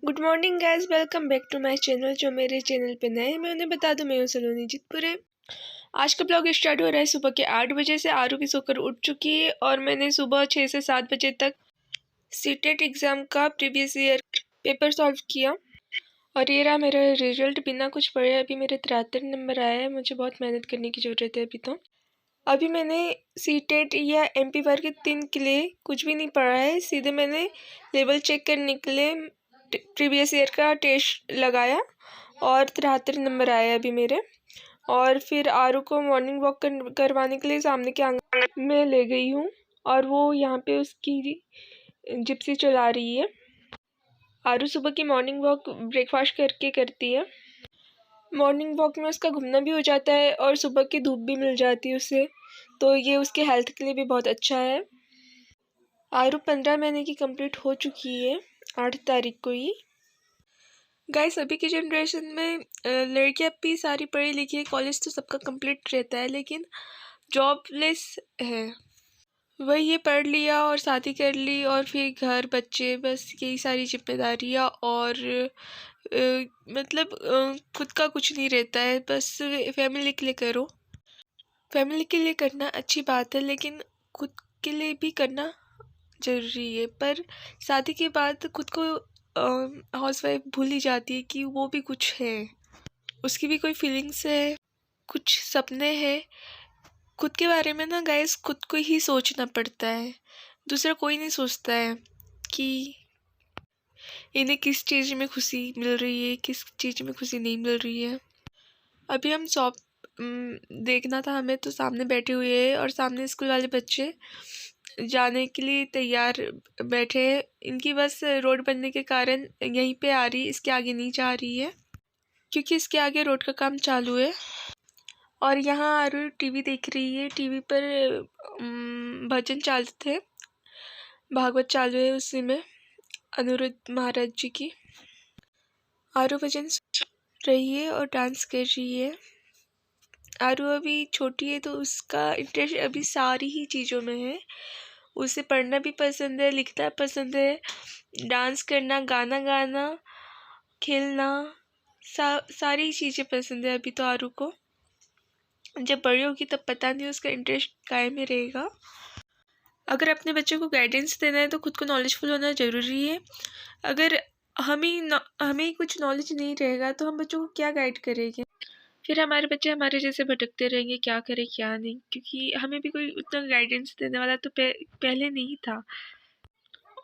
Good morning guys, welcome back to my channel. जो मेरे channel पे नए हैं मैं उन्हें बता दूं, मैं हूं सलोनी जीतपुरे। आज का ब्लॉग स्टार्ट हो रहा है सुबह के 8 बजे से। आरू भी सोकर उठ चुकी है और मैंने सुबह 6 से 7 बजे तक सीटेट एग्ज़ाम का प्रीवियस ईयर पेपर सॉल्व किया और ये रहा मेरा रिजल्ट। बिना कुछ पढ़े अभी मेरे 73 नंबर आए हैं। मुझे बहुत मेहनत करने की ज़रूरत है अभी मैंने सीटेट या एमपी वर्ग के 3 के लिए कुछ भी नहीं पढ़ा है। सीधे मैंने लेवल चेक करने के लिए प्रीवियस ईयर का टेस्ट लगाया और 73 नंबर आए अभी मेरे। और फिर आरू को मॉर्निंग वॉक करवाने के लिए सामने के आंगन में ले गई हूँ और वो यहाँ पे उसकी जिप्सी चला रही है। आरू सुबह की मॉर्निंग वॉक ब्रेकफास्ट करके करती है। मॉर्निंग वॉक में उसका घूमना भी हो जाता है और सुबह की धूप भी मिल जाती है उससे, तो ये उसके हेल्थ के लिए भी बहुत अच्छा है। आरू 15 महीने की कंप्लीट हो चुकी है 8 तारीख को ही। गाइस, अभी की जनरेशन में लड़कियां भी सारी पढ़ी लिखी है, कॉलेज तो सबका कंप्लीट रहता है, लेकिन जॉबलेस है। वही ये पढ़ लिया और शादी कर ली और फिर घर बच्चे, बस यही सारी जिम्मेदारियाँ और खुद का कुछ नहीं रहता है। बस फैमिली के लिए करो। फैमिली के लिए करना अच्छी बात है, लेकिन खुद के लिए भी करना ज़रूरी है। पर शादी के बाद खुद को हाउसवाइफ भूल ही जाती है कि वो भी कुछ है, उसकी भी कोई फीलिंग्स है, कुछ सपने हैं। खुद के बारे में ना गाइस खुद को ही सोचना पड़ता है, दूसरा कोई नहीं सोचता है कि इन्हें किस चीज़ में खुशी मिल रही है, किस चीज़ में खुशी नहीं मिल रही है। अभी हम शॉप देखना था हमें, तो सामने बैठे हुए हैं और सामने स्कूल वाले बच्चे जाने के लिए तैयार बैठे हैं। इनकी बस रोड बनने के कारण यहीं पे आ रही, इसके आगे नहीं जा रही है क्योंकि इसके आगे रोड का काम चालू है। और यहाँ आरू टीवी देख रही है। टीवी पर भजन चालू थे, भागवत चालू है, उसी में अनिरुद्ध महाराज जी की। आरू भजन सुन रही है और डांस कर रही है। आरू अभी छोटी है तो उसका इंटरेस्ट अभी सारी ही चीज़ों में है। उसे पढ़ना भी पसंद है, लिखना पसंद है, डांस करना, गाना गाना, खेलना, सारी चीज़ें पसंद है अभी तो आरू को। जब बड़ी होगी तब पता नहीं उसका इंटरेस्ट काय में रहेगा। अगर अपने बच्चों को गाइडेंस देना है तो खुद को नॉलेजफुल होना ज़रूरी है। अगर हमें कुछ नॉलेज नहीं रहेगा तो हम बच्चों को क्या गाइड करेंगे? फिर हमारे बच्चे हमारे जैसे भटकते रहेंगे, क्या करें क्या नहीं, क्योंकि हमें भी कोई उतना गाइडेंस देने वाला तो पहले नहीं था।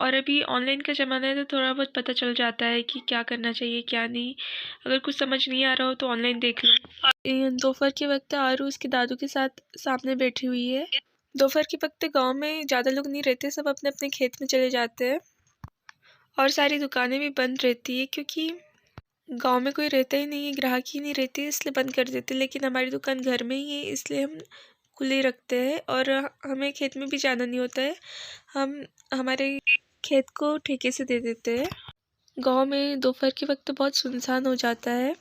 और अभी ऑनलाइन का ज़माना है तो थोड़ा बहुत पता चल जाता है कि क्या करना चाहिए क्या नहीं। अगर कुछ समझ नहीं आ रहा हो तो ऑनलाइन देख लो। दोपहर के वक्त आरू उसके दादू के साथ सामने बैठी हुई है। दोपहर के वक्त गांव में ज़्यादा लोग नहीं रहते, सब अपने अपने खेत में चले जाते हैं और सारी दुकानें भी बंद रहती है क्योंकि गांव में कोई रहता ही नहीं है, ग्राहक ही नहीं रहते, इसलिए बंद कर देते। लेकिन हमारी दुकान घर में ही है, इसलिए हम खुले रखते हैं और हमें खेत में भी जाना नहीं होता है। हम हमारे खेत को ठेके से दे देते हैं। गांव में दोपहर के वक्त बहुत सुनसान हो जाता है।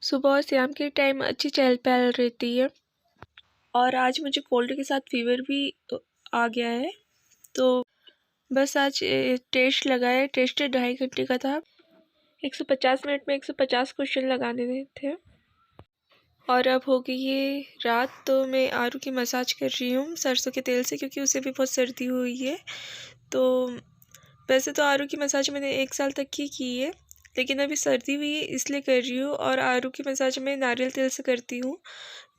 सुबह और शाम के टाइम अच्छी चहल पहल रहती है। और आज मुझे कोल्ड के साथ फीवर भी आ गया है, तो बस आज टेस्ट लगाया। टेस्ट 2.5 घंटे का था। 150 मिनट में 150 क्वेश्चन लगाने थे। और अब हो गई है रात, तो मैं आरू की मसाज कर रही हूँ सरसों के तेल से, क्योंकि उसे भी बहुत सर्दी हुई है। तो वैसे तो आरू की मसाज मैंने 1 साल तक की है, लेकिन अभी सर्दी हुई है इसलिए कर रही हूँ। और आरू की मसाज मैं नारियल तेल से करती हूँ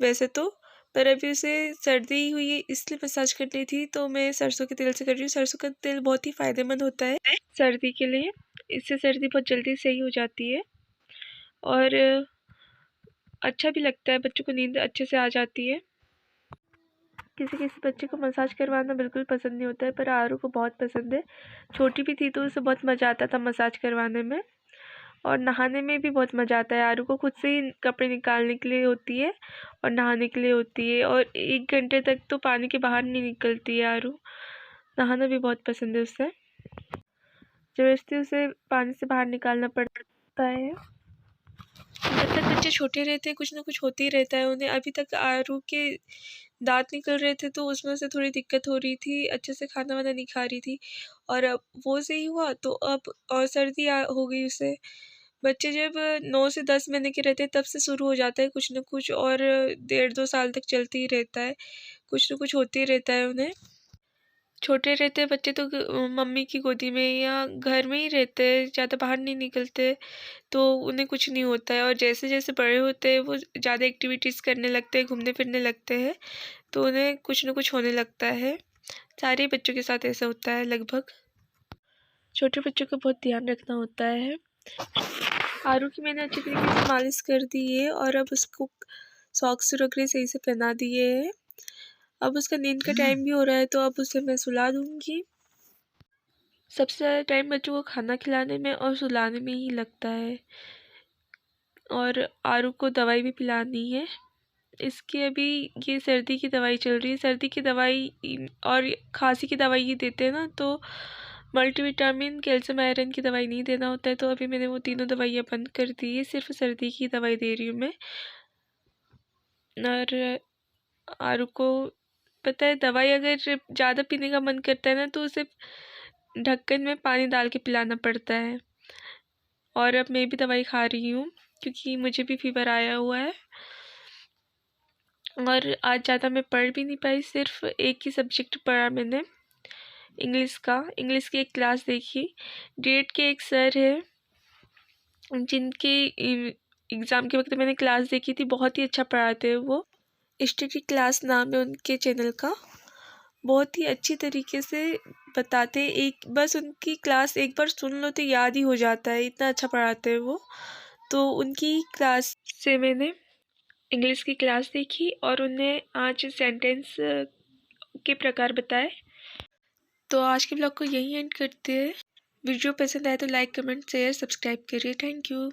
वैसे तो, पर अभी उसे सर्दी हुई है इसलिए मसाज करनी थी, तो मैं सरसों के तेल से कर रही हूँ। सरसों का तेल बहुत ही फ़ायदेमंद होता है सर्दी के लिए, इससे सर्दी बहुत जल्दी सही हो जाती है और अच्छा भी लगता है, बच्चों को नींद अच्छे से आ जाती है। किसी किसी बच्चे को मसाज करवाना बिल्कुल पसंद नहीं होता है, पर आरू को बहुत पसंद है। छोटी भी थी तो उसे बहुत मज़ा आता था मसाज करवाने में, और नहाने में भी बहुत मज़ा आता है। आरू को खुद से ही कपड़े निकालने के लिए होती है और नहाने के लिए होती है, और 1 घंटे तक तो पानी के बाहर नहीं निकलती है आरू। नहाना भी बहुत पसंद है उसे, जबरदस्ती उसे पानी से बाहर निकालना पड़ता है। जब तक बच्चे छोटे रहते हैं कुछ ना कुछ होते ही रहता है उन्हें। अभी तक आरू के दांत निकल रहे थे तो उसमें से थोड़ी दिक्कत हो रही थी, अच्छे से खाना वाना नहीं खा रही थी, और अब वो सही हुआ तो अब और सर्दी हो गई उसे। बच्चे जब 9 से 10 महीने के रहते हैं तब से शुरू हो जाता है कुछ न कुछ, और 1.5-2 साल तक चलते ही रहता है, कुछ न कुछ होते ही रहता है उन्हें। छोटे रहते बच्चे तो मम्मी की गोदी में या घर में ही रहते हैं, ज़्यादा बाहर नहीं निकलते, तो उन्हें कुछ नहीं होता है। और जैसे जैसे बड़े होते हैं वो ज़्यादा एक्टिविटीज़ करने लगते हैं, घूमने फिरने लगते हैं, तो उन्हें कुछ न कुछ होने लगता है। सारे बच्चों के साथ ऐसा होता है लगभग। छोटे बच्चों का बहुत ध्यान रखना होता है। आरू की मैंने अच्छी तरीके से मालिश कर दी है और अब उसको सॉक्स वगैरह सही से पहना दिए हैं। अब उसका नींद का टाइम भी हो रहा है तो अब उसे मैं सुला दूँगी। सबसे ज़्यादा टाइम बच्चों को खाना खिलाने में और सुलाने में ही लगता है, और आरू को दवाई भी पिलानी है। इसकी अभी ये सर्दी की दवाई चल रही है, सर्दी की दवाई और खांसी की दवाई ही देते हैं ना, तो मल्टीविटामिन, कैल्शियम, आयरन की दवाई नहीं देना होता है, तो अभी मैंने वो तीनों दवाइयाँ बंद कर दी है, सिर्फ सर्दी की दवाई दे रही हूँ मैं। और आरू को पता है दवाई अगर ज़्यादा पीने का मन करता है ना तो उसे ढक्कन में पानी डाल के पिलाना पड़ता है। और अब मैं भी दवाई खा रही हूँ क्योंकि मुझे भी फीवर आया हुआ है, और आज ज़्यादा मैं पढ़ भी नहीं पाई, सिर्फ एक ही सब्जेक्ट पढ़ा मैंने, इंग्लिश की एक क्लास देखी। डेट के एक सर है जिनके एग्ज़ाम के वक्त मैंने क्लास देखी थी, बहुत ही अच्छा पढ़ाते हैं वो। स्टडी क्लास नाम है उनके चैनल का, बहुत ही अच्छी तरीके से बताते। एक बस उनकी क्लास एक बार सुन लो तो याद ही हो जाता है, इतना अच्छा पढ़ाते हैं वो। तो उनकी क्लास से मैंने इंग्लिश की क्लास देखी और उन्हें आज सेंटेंस के प्रकार बताए। तो आज के ब्लॉग को यहीं एंड करते हैं। वीडियो पसंद आए तो लाइक, कमेंट, शेयर, सब्सक्राइब करिए। Thank you.